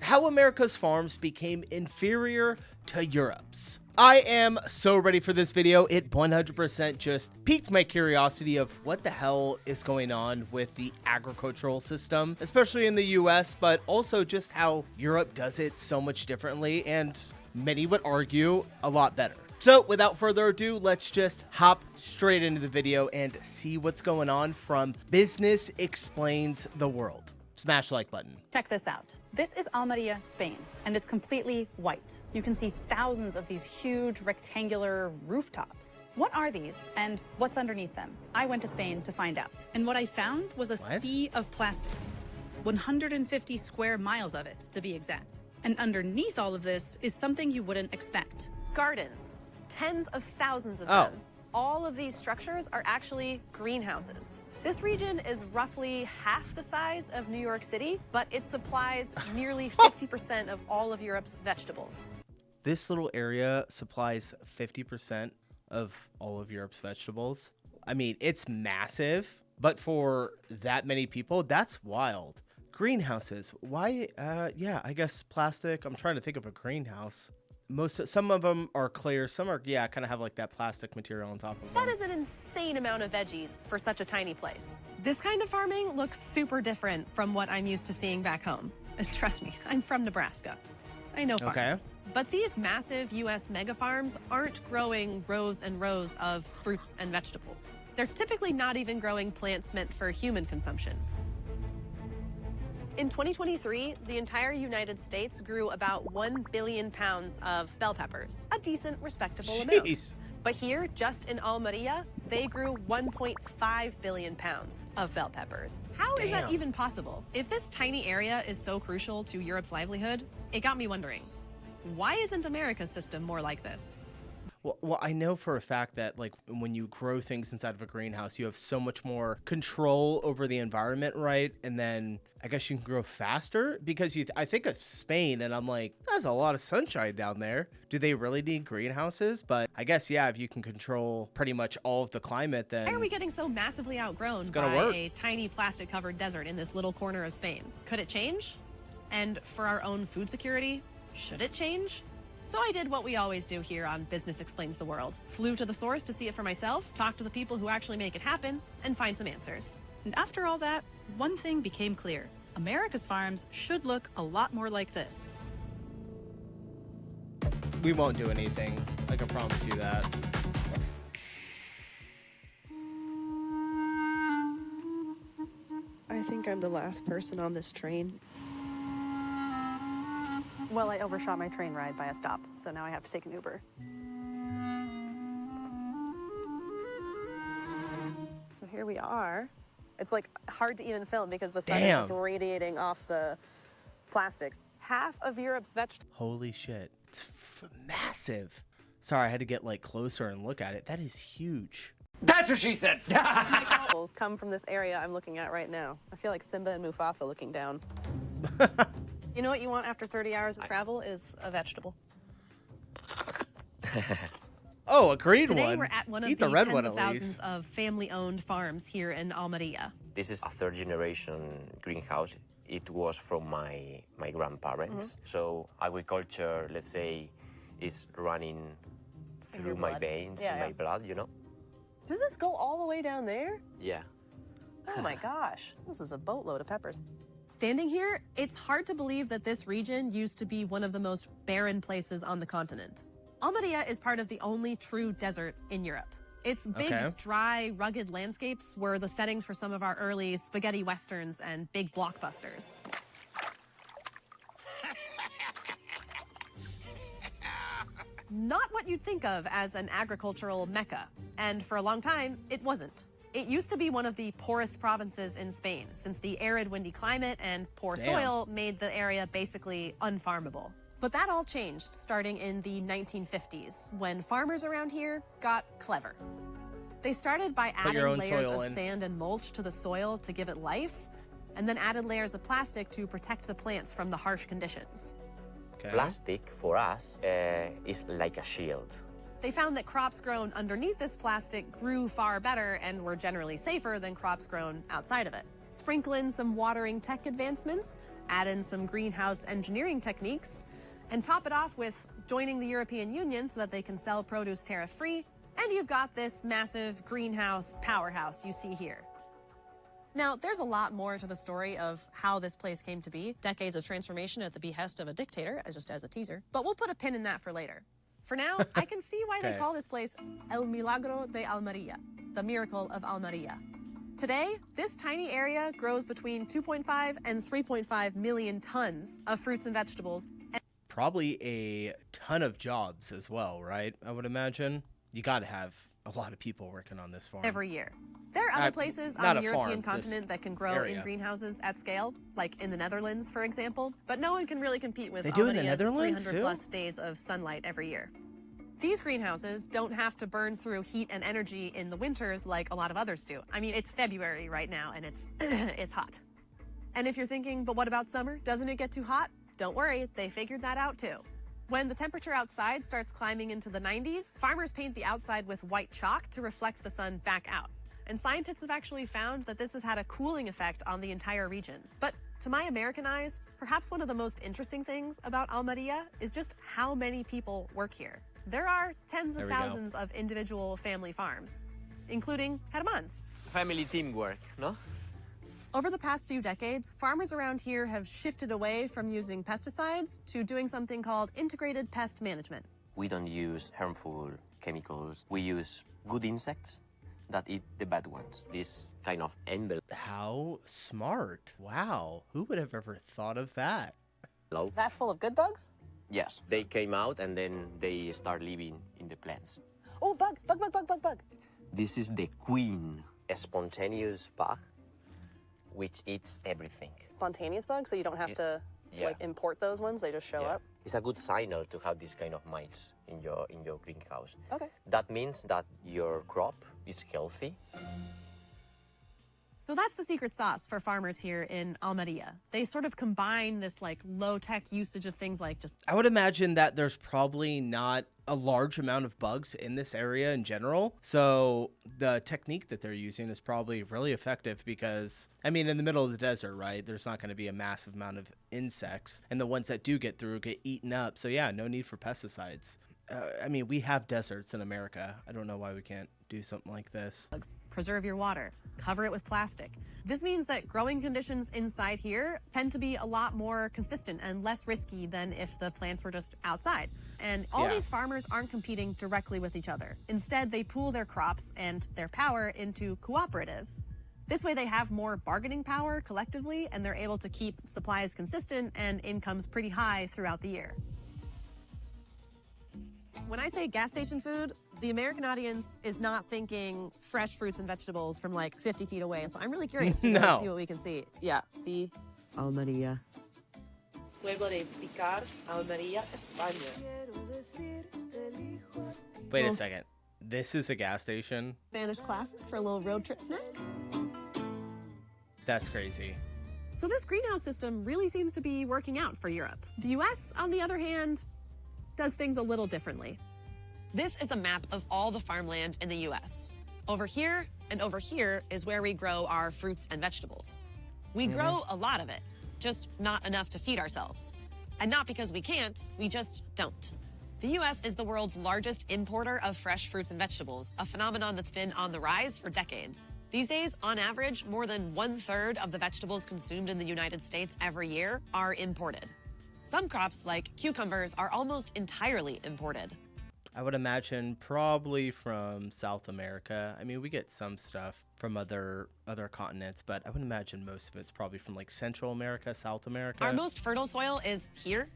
how America's farms became inferior to Europe's. I am so ready for this video. It 100% just piqued my curiosity of what the hell is going on with the agricultural system, especially in the US, but also just how Europe does it so much differently, and many would argue a lot better. So without further ado, let's just hop straight into the video and see what's going on from Business Explains the World. Smash the like button. Check this out. This is Almeria, Spain, and it's completely white. You can see thousands of these huge rectangular rooftops. What are these, and what's underneath them? I went to Spain to find out. And what I found was a sea of plastic. 150 square miles of it, to be exact. And underneath all of this is something you wouldn't expect. Gardens. Tens of thousands of them. All of these structures are actually greenhouses. This region is roughly half the size of New York City, but it supplies nearly 50% of all of Europe's vegetables. This little area supplies 50% of all of Europe's vegetables. I mean, it's massive, but for that many people, that's wild. Greenhouses. Why? Yeah, I guess plastic. I'm trying to think of a greenhouse. Some of them are clear, some are, yeah, kind of have like that plastic material on top of them. That is an insane amount of veggies for such a tiny place. This kind of farming looks super different from what I'm used to seeing back home. And trust me, I'm from Nebraska. I know farms. Okay. But these massive US mega farms aren't growing rows and rows of fruits and vegetables. They're typically not even growing plants meant for human consumption. In 2023, the entire United States grew about 1 billion pounds of bell peppers, a decent, respectable amount. But here, just in Almeria, they grew 1.5 billion pounds of bell peppers. How is that even possible? If this tiny area is so crucial to Europe's livelihood, it got me wondering, why isn't America's system more like this? Well, I know for a fact that like when you grow things inside of a greenhouse, you have so much more control over the environment, right? And then I guess you can grow faster because I think of Spain and I'm like, there's a lot of sunshine down there. Do they really need greenhouses? But I guess, yeah, if you can control pretty much all of the climate, then why are we getting so massively outgrown by a tiny plastic covered desert in this little corner of Spain? Could it change? And for our own food security, should it change? So I did what we always do here on Business Explains the World. Flew to the source to see it for myself, talked to the people who actually make it happen, and find some answers. And after all that, one thing became clear. America's farms should look a lot more like this. We won't do anything. I can promise you that. I think I'm the last person on this train. Well, I overshot my train ride by a stop, so now I have to take an Uber. So here we are. It's like hard to even film because the sun is just radiating off the plastics. Half of Europe's vegetables. Holy shit. It's massive. Sorry, I had to get like closer and look at it. That is huge. That's what she said. Come from this area I'm looking at right now. I feel like Simba and Mufasa looking down. You know what you want after 30 hours of travel is a vegetable. Oh, a green one. Today we're at one of the tens of thousands of family-owned farms here in Almeria. This is a third-generation greenhouse. It was from my grandparents. So agriculture, let's say, is running through my veins, in my blood, you know? Does this go all the way down there? Yeah. Oh my gosh, this is a boatload of peppers. Standing here, it's hard to believe that this region used to be one of the most barren places on the continent. Almeria is part of the only true desert in Europe. Its big, dry, rugged landscapes were the settings for some of our early spaghetti westerns and big blockbusters. Not what you'd think of as an agricultural mecca, and for a long time, it wasn't. It used to be one of the poorest provinces in Spain, since the arid, windy climate and poor soil made the area basically unfarmable. But that all changed starting in the 1950s, when farmers around here got clever. They started by adding layers of sand and mulch to the soil to give it life, and then added layers of plastic to protect the plants from the harsh conditions. Plastic, for us, is like a shield. They found that crops grown underneath this plastic grew far better and were generally safer than crops grown outside of it. Sprinkle in some watering tech advancements, add in some greenhouse engineering techniques, and top it off with joining the European Union so that they can sell produce tariff-free, and you've got this massive greenhouse powerhouse you see here. Now, there's a lot more to the story of how this place came to be. Decades of transformation at the behest of a dictator, just as a teaser. But we'll put a pin in that for later. For now, I can see why they call this place El Milagro de Almería, the miracle of Almería. Today, this tiny area grows between 2.5 and 3.5 million tons of fruits and vegetables. Probably a ton of jobs as well, right? I would imagine. You got to have a lot of people working on this farm. Every year. There are other places on the European continent that can grow in greenhouses at scale, like in the Netherlands, for example, but no one can really compete with Almeria's 300 plus days of sunlight every year. These greenhouses don't have to burn through heat and energy in the winters like a lot of others do. I mean, it's February right now and it's hot. And if you're thinking, but what about summer? Doesn't it get too hot? Don't worry, they figured that out too. When the temperature outside starts climbing into the 90s, farmers paint the outside with white chalk to reflect the sun back out. And scientists have actually found that this has had a cooling effect on the entire region. But to my American eyes, perhaps one of the most interesting things about Almería is just how many people work here. There are tens of thousands of individual family farms, including Hartman's. Family teamwork, no? Over the past few decades, farmers around here have shifted away from using pesticides to doing something called integrated pest management. We don't use harmful chemicals. We use good insects that eat the bad ones. This kind of envelope. How smart. Wow. Who would have ever thought of that? That's full of good bugs? Yes. They came out and then they start living in the plants. Oh, bug. This is the queen, a spontaneous bug, which eats everything. Spontaneous bugs, so you don't have to import those ones, they just show up? It's a good signal to have this kind of mites in your greenhouse. Okay. That means that your crop is healthy. So that's the secret sauce for farmers here in Almería. They sort of combine this like low-tech usage of things like just... I would imagine that there's probably not a large amount of bugs in this area in general. So the technique that they're using is probably really effective because, I mean, in the middle of the desert, right, there's not going to be a massive amount of insects. And the ones that do get through get eaten up. So yeah, no need for pesticides. I mean, we have deserts in America. I don't know why we can't do something like this. Preserve your water, cover it with plastic. This means that growing conditions inside here tend to be a lot more consistent and less risky than if the plants were just outside. And all these farmers aren't competing directly with each other. Instead, they pool their crops and their power into cooperatives. This way they have more bargaining power collectively and they're able to keep supplies consistent and incomes pretty high throughout the year. When I say gas station food, the American audience is not thinking fresh fruits and vegetables from like 50 feet away. So I'm really curious to go see what we can see. Yeah, see Almería. Pueblo de Picar, Almería, España. Wait a second. This is a gas station? Spanish classic for a little road trip snack. That's crazy. So this greenhouse system really seems to be working out for Europe. The US, on the other hand, does things a little differently. This is a map of all the farmland in the US. Over here and over here is where we grow our fruits and vegetables. We grow a lot of it, just not enough to feed ourselves. And not because we can't, we just don't. The US is the world's largest importer of fresh fruits and vegetables, a phenomenon that's been on the rise for decades. These days, on average, more than 1/3 of the vegetables consumed in the United States every year are imported. Some crops, like cucumbers, are almost entirely imported. I would imagine probably from South America. I mean, we get some stuff from other continents, but I would imagine most of it's probably from like Central America, South America. Our most fertile soil is here,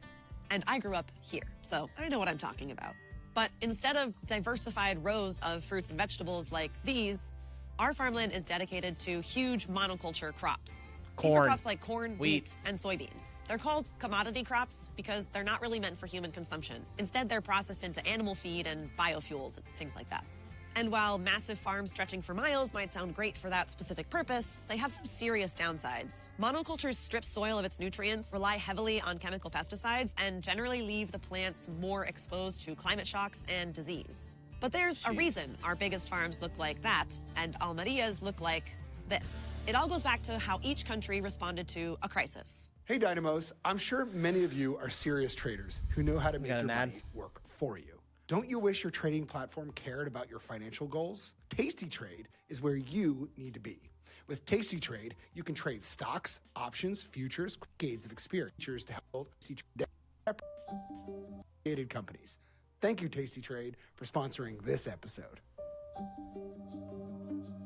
and I grew up here, so I know what I'm talking about. But instead of diversified rows of fruits and vegetables like these, our farmland is dedicated to huge monoculture crops. These are crops like corn, wheat, and soybeans. They're called commodity crops because they're not really meant for human consumption. Instead, they're processed into animal feed and biofuels and things like that. And while massive farms stretching for miles might sound great for that specific purpose, they have some serious downsides. Monocultures strip soil of its nutrients, rely heavily on chemical pesticides, and generally leave the plants more exposed to climate shocks and disease. But there's a reason our biggest farms look like that, and Almeria's look like this. It all goes back to how each country responded to a crisis. Hey Dynamos, I'm sure many of you are serious traders who know how to make your money work for you. Don't you wish your trading platform cared about your financial goals? Tasty Trade is where you need to be. With Tasty Trade, you can trade stocks, options, futures, decades of experience to help created companies. Thank you, Tasty Trade, for sponsoring this episode.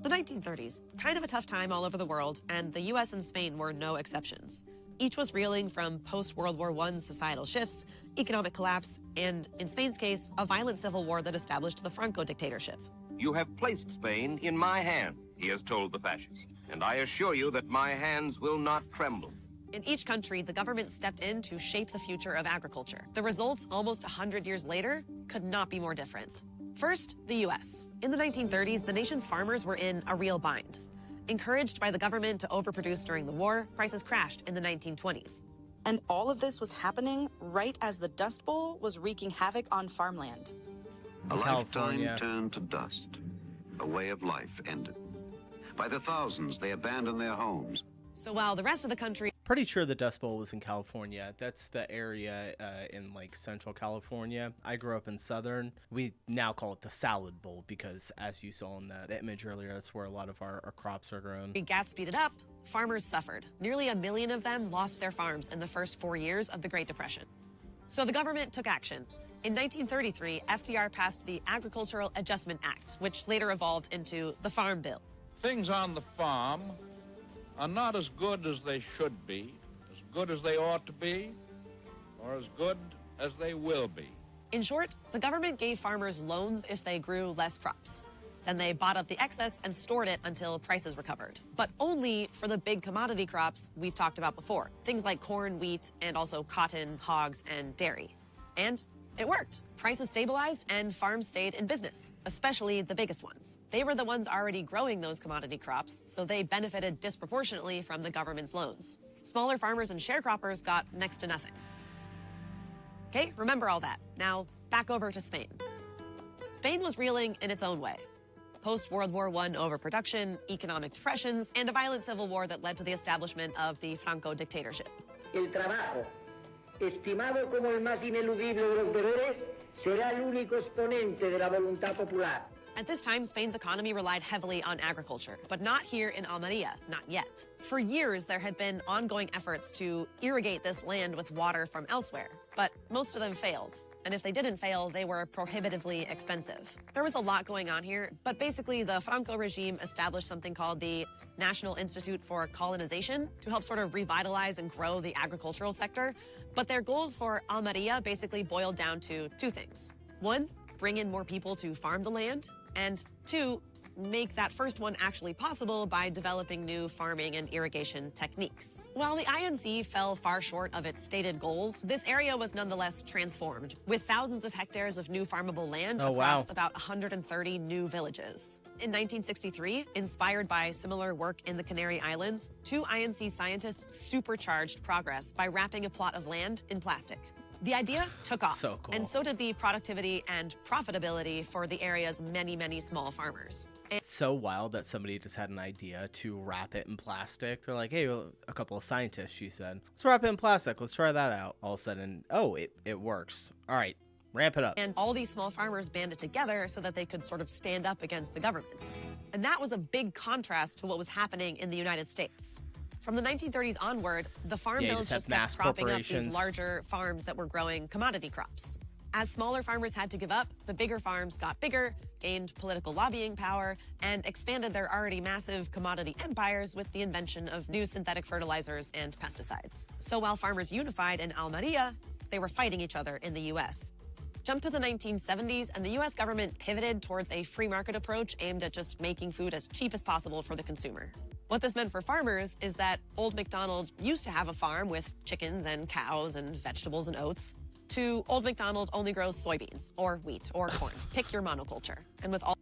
The 1930s, kind of a tough time all over the world, and the US and Spain were no exceptions. Each was reeling from post-World War I societal shifts, economic collapse, and, in Spain's case, a violent civil war that established the Franco dictatorship. You have placed Spain in my hand, he has told the fascists, and I assure you that my hands will not tremble. In each country, the government stepped in to shape the future of agriculture. The results, almost 100 years later, could not be more different. First, the US. In the 1930s, the nation's farmers were in a real bind. Encouraged by the government to overproduce during the war, prices crashed in the 1920s. And all of this was happening right as the Dust Bowl was wreaking havoc on farmland. A lifetime turned to dust. A way of life ended. By the thousands, they abandoned their homes. So while the rest of the country... Pretty sure the Dust Bowl was in California. That's the area in like central California. I grew up in southern. We now call it the Salad Bowl because, as you saw in that image earlier, that's where a lot of our crops are grown. Got speeded up, farmers suffered. Nearly 1 million of them lost their farms in the first 4 years of the Great Depression. So the government took action. In 1933, FDR passed the Agricultural Adjustment Act, which later evolved into the Farm Bill. Things on the farm are not as good as they should be, as good as they ought to be, or as good as they will be. In short, the government gave farmers loans if they grew less crops. Then they bought up the excess and stored it until prices recovered. But only for the big commodity crops we've talked about before. Things like corn, wheat, and also cotton, hogs, and dairy. And it worked. Prices stabilized and farms stayed in business, especially the biggest ones. They were the ones already growing those commodity crops, so they benefited disproportionately from the government's loans. Smaller farmers and sharecroppers got next to nothing. Okay, remember all that. Now, back over to Spain. Spain was reeling in its own way. Post-World War I overproduction, economic depressions, and a violent civil war that led to the establishment of the Franco dictatorship. El trabajo, estimado como el más ineludible de los deberes, será el único exponente de la voluntad popular. At this time, Spain's economy relied heavily on agriculture, but not here in Almeria, not yet. For years, there had been ongoing efforts to irrigate this land with water from elsewhere, but most of them failed. And if they didn't fail, they were prohibitively expensive. There was a lot going on here, but basically the Franco regime established something called the National Institute for Colonization to help sort of revitalize and grow the agricultural sector. But their goals for Almeria basically boiled down to two things. One, bring in more people to farm the land, and two, make that first one actually possible by developing new farming and irrigation techniques. While the INC fell far short of its stated goals, this area was nonetheless transformed, with thousands of hectares of new farmable land across about 130 new villages. In 1963, inspired by similar work in the Canary Islands, 2 INC scientists supercharged progress by wrapping a plot of land in plastic. The idea took off, so cool. And so did the productivity and profitability for the area's many, many small farmers. It's so wild that somebody just had an idea to wrap it in plastic. They're like, hey, a couple of scientists, she said, let's wrap it in plastic. Let's try that out. All of a sudden, oh, it works. All right, ramp it up. And all these small farmers banded together so that they could sort of stand up against the government. And that was a big contrast to what was happening in the United States. From the 1930s onward, the farm bills just kept propping up these larger farms that were growing commodity crops. As smaller farmers had to give up, the bigger farms got bigger, gained political lobbying power, and expanded their already massive commodity empires with the invention of new synthetic fertilizers and pesticides. So while farmers unified in Almeria, they were fighting each other in the U.S. Jump to the 1970s, and the U.S. government pivoted towards a free market approach aimed at just making food as cheap as possible for the consumer. What this meant for farmers is that Old MacDonald used to have a farm with chickens and cows and vegetables and oats, to Old MacDonald only grows soybeans or wheat or corn. Pick your monoculture. And with all...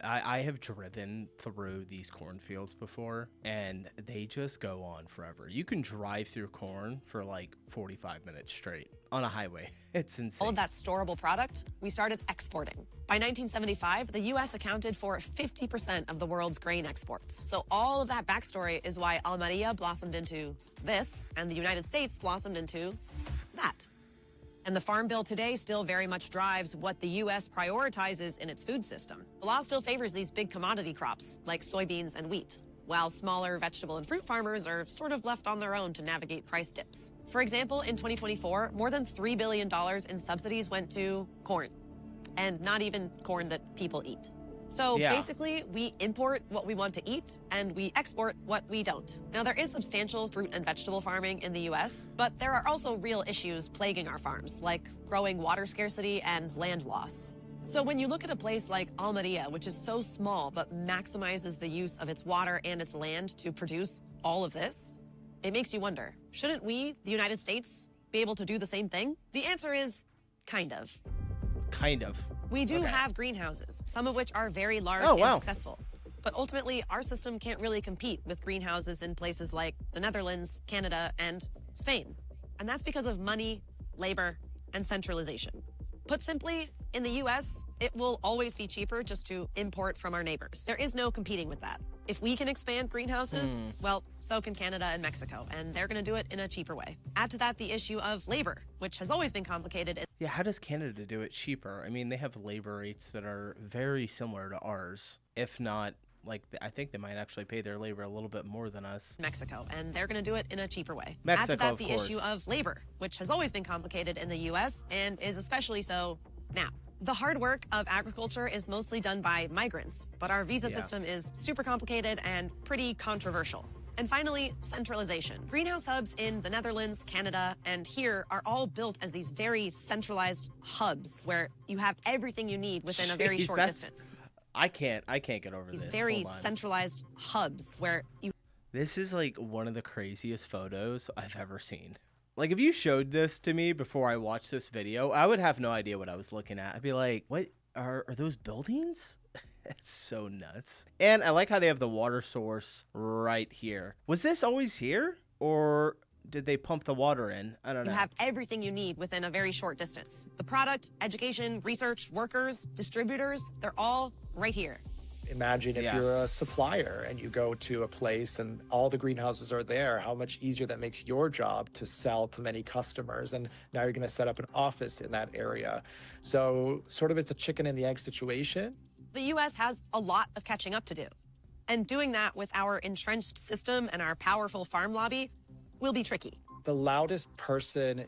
I have driven through these cornfields before, and they just go on forever. You can drive through corn for like 45 minutes straight on a highway. It's insane. All of that storable product, we started exporting. By 1975, the U.S. accounted for 50% of the world's grain exports. So all of that backstory is why Almeria blossomed into this, and the United States blossomed into that. And the Farm Bill today still very much drives what the U.S. prioritizes in its food system. The law still favors these big commodity crops, like soybeans and wheat, while smaller vegetable and fruit farmers are sort of left on their own to navigate price dips. For example, in 2024, more than $3 billion in subsidies went to corn, and not even corn that people eat. So basically, we import what we want to eat, and we export what we don't. Now, there is substantial fruit and vegetable farming in the U.S., but there are also real issues plaguing our farms, like growing water scarcity and land loss. So when you look at a place like Almeria, which is so small but maximizes the use of its water and its land to produce all of this, it makes you wonder, shouldn't we, the United States, be able to do the same thing? The answer is kind of. Kind of. We do have greenhouses, some of which are very large and successful. But ultimately, our system can't really compete with greenhouses in places like the Netherlands, Canada, and Spain. And that's because of money, labor, and centralization. Put simply, in the US, it will always be cheaper just to import from our neighbors. There is no competing with that. If we can expand greenhouses, well, so can Canada and Mexico, and they're gonna do it in a cheaper way. Add to that the issue of labor, which has always been complicated. Yeah, how does Canada do it cheaper? I mean, they have labor rates that are very similar to ours, if not, like, I think they might actually pay their labor a little bit more than us. Mexico, and they're gonna do it in a cheaper way. Mexico, Add to that of the course. issue of labor, which has always been complicated in the US, and is especially so now. The hard work of agriculture is mostly done by migrants, but our visa system is super complicated and pretty controversial. And finally, centralization. Greenhouse hubs in the Netherlands, Canada, and here are all built as these very centralized hubs where you have everything you need within a very short distance. I can't get over These this. very centralized hubs where you... This is like one of the craziest photos I've ever seen. Like, if you showed this to me before I watched this video, I would have no idea what I was looking at. I'd be like, what are those buildings? It's so nuts. And I like how they have the water source right here. Was this always here, or did they pump the water in? I don't know. You have everything you need within a very short distance. The product, education, research, workers, distributors, they're all right here. Imagine if you're a supplier and you go to a place and all the greenhouses are there, how much easier that makes your job to sell to many customers. And now you're going to set up an office in that area. So sort of it's a chicken and the egg situation. The U.S. has a lot of catching up to do. And doing that with our entrenched system and our powerful farm lobby will be tricky. The loudest person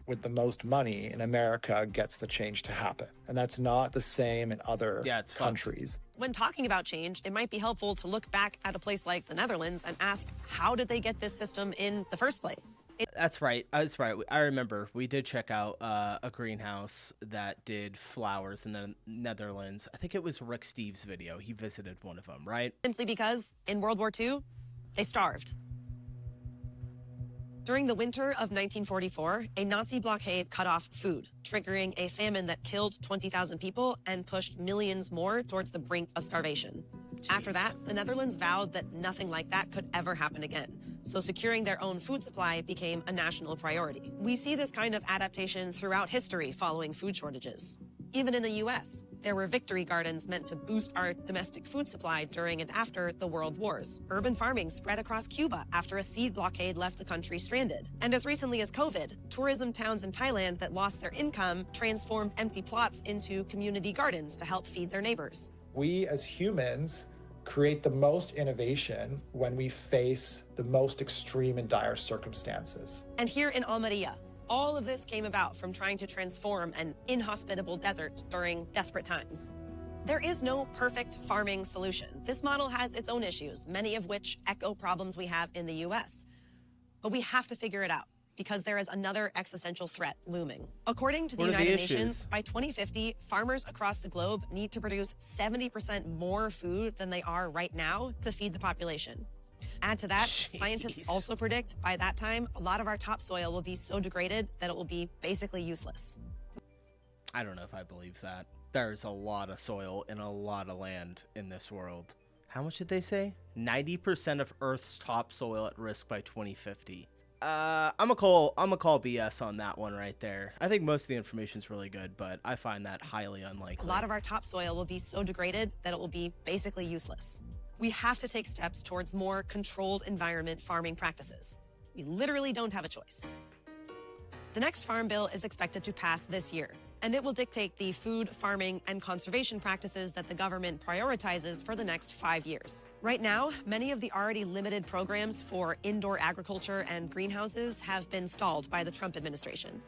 with the most money in America gets the change to happen. And that's not the same in other countries. When talking about change, it might be helpful to look back at a place like the Netherlands and ask, how did they get this system in the first place? That's right. That's right. I remember we did check out a greenhouse that did flowers in the Netherlands. I think it was Rick Steves' video. He visited one of them, right? Simply because in World War II, they starved. During the winter of 1944, a Nazi blockade cut off food, triggering a famine that killed 20,000 people and pushed millions more towards the brink of starvation. After that, the Netherlands vowed that nothing like that could ever happen again, so securing their own food supply became a national priority. We see this kind of adaptation throughout history following food shortages. Even in the US, there were victory gardens meant to boost our domestic food supply during and after the World Wars. Urban farming spread across Cuba after a seed blockade left the country stranded. And as recently as COVID, tourism towns in Thailand that lost their income transformed empty plots into community gardens to help feed their neighbors. We as humans create the most innovation when we face the most extreme and dire circumstances. And here in Almeria, all of this came about from trying to transform an inhospitable desert during desperate times. There is no perfect farming solution. This model has its own issues, many of which echo problems we have in the US. But we have to figure it out because there is another existential threat looming. According to the United Nations, by 2050, farmers across the globe need to produce 70% more food than they are right now to feed the population. Add to that, scientists also predict by that time, a lot of our topsoil will be so degraded that it will be basically useless. I don't know if I believe that. There's a lot of soil and a lot of land in this world. How much did they say? 90% of Earth's topsoil at risk by 2050. I'm gonna call BS on that one right there. I think most of the information is really good, but I find that highly unlikely. A lot of our topsoil will be so degraded that it will be basically useless. We have to take steps towards more controlled environment farming practices. We literally don't have a choice. The next farm bill is expected to pass this year, and it will dictate the food, farming, and conservation practices that the government prioritizes for the next 5 years. Right now, many of the already limited programs for indoor agriculture and greenhouses have been stalled by the Trump administration.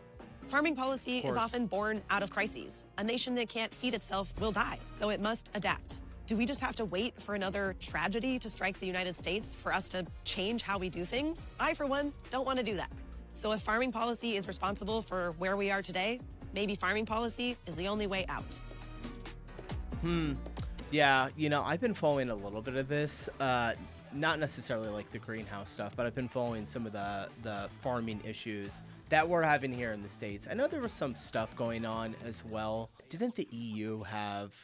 Farming policy is often born out of crises. A nation that can't feed itself will die, so it must adapt. Do we just have to wait for another tragedy to strike the United States for us to change how we do things? I, for one, don't want to do that. So if farming policy is responsible for where we are today, maybe farming policy is the only way out. Yeah, you know, I've been following a little bit of this. Not necessarily like the greenhouse stuff, but I've been following some of the farming issues that we're having here in the States. I know there was some stuff going on as well. Didn't the EU have...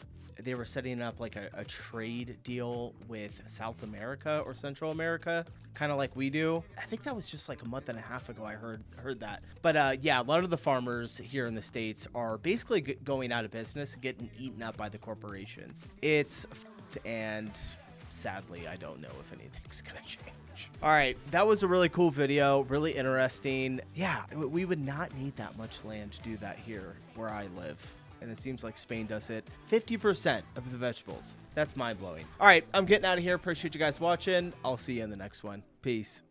They were setting up like a trade deal with South America or Central America, kind of like we do. I think that was just like a month and a half ago I heard that. But yeah, a lot of the farmers here in the States are basically going out of business and getting eaten up by the corporations. It's and sadly, I don't know if anything's gonna change. All right, that was a really cool video, really interesting. Yeah, we would not need that much land to do that here where I live. And it seems like Spain does it 50% of the vegetables. That's mind-blowing. All right, I'm getting out of here. Appreciate you guys watching. I'll see you in the next one. Peace.